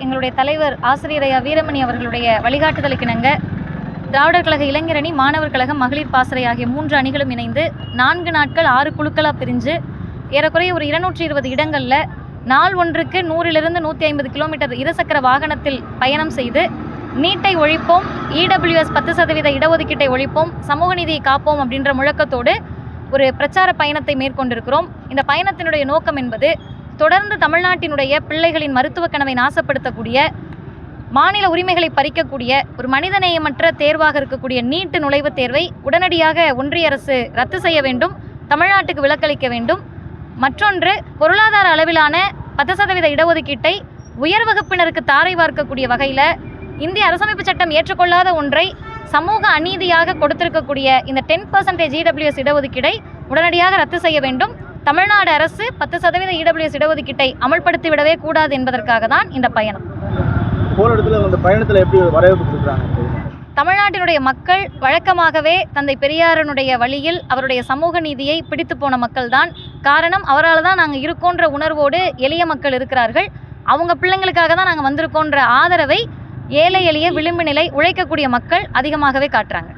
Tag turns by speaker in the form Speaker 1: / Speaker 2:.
Speaker 1: எங்களுடைய தலைவர் ஆசிரியர் ஐயா வீரமணி அவர்களுடைய வழிகாட்டுதலுக்கு இணங்க திராவிடர் கழக இளைஞரணி, மாணவர் கழகம், மகளிர் பாசறை ஆகிய 3 அணிகளும் இணைந்து 4 நாட்கள் 6 குழுக்களாக பிரிஞ்சு ஏறக்குறைய ஒரு 220 இடங்களில் நாள் ஒன்றுக்கு 100லிருந்து 150 கிலோமீட்டர் இருசக்கர வாகனத்தில் பயணம் செய்து நீட்டை ஒழிப்போம், EWS 10% இடஒதுக்கீட்டை ஒழிப்போம், சமூக நீதியை காப்போம் அப்படின்ற முழக்கத்தோடு ஒரு பிரச்சார பயணத்தை மேற்கொண்டிருக்கிறோம். இந்த பயணத்தினுடைய நோக்கம் என்பது தொடர்ந்து தமிழ்நாட்டினுடைய பிள்ளைகளின் மருத்துவ கனவை நாசப்படுத்தக்கூடிய, மாநில உரிமைகளை பறிக்கக்கூடிய, ஒரு மனிதநேயமற்ற தேர்வாக இருக்கக்கூடிய நீட் நுழைவுத் தேர்வை உடனடியாக ஒன்றிய அரசு ரத்து செய்ய வேண்டும், தமிழ்நாட்டுக்கு விலக்களிக்க வேண்டும். மற்றொன்று, பொருளாதார அளவிலான 10% இடஒதுக்கீட்டை உயர் வகுப்பினருக்கு தாரை வார்க்கக்கூடிய வகையில் இந்திய அரசமைப்பு சட்டம் ஏற்றுக்கொள்ளாத ஒன்றை சமூக அநீதியாக கொடுத்திருக்கக்கூடிய இந்த 10% EWS இடஒதுக்கீடை உடனடியாக ரத்து செய்ய வேண்டும். தமிழ்நாடு அரசு 10% EWS இடஒதுக்கீட்டை அமல்படுத்திவிடவே கூடாது என்பதற்காக தான் இந்த பயணம். தமிழ்நாட்டினுடைய மக்கள் வழக்கமாகவே தந்தை பெரியாரனுடைய வழியில் அவருடைய சமூக நீதியை பிடித்து போன மக்கள் தான். காரணம், அவரால் தான் நாங்கள் இருக்கோன்ற உணர்வோடு எளிய மக்கள் இருக்கிறார்கள். அவங்க பிள்ளைங்களுக்காக தான் நாங்கள் வந்திருக்கோன்ற ஆதரவை ஏழை எளிய விளிம்பு நிலை உழைக்கக்கூடிய மக்கள் அதிகமாகவே காட்டுறாங்க.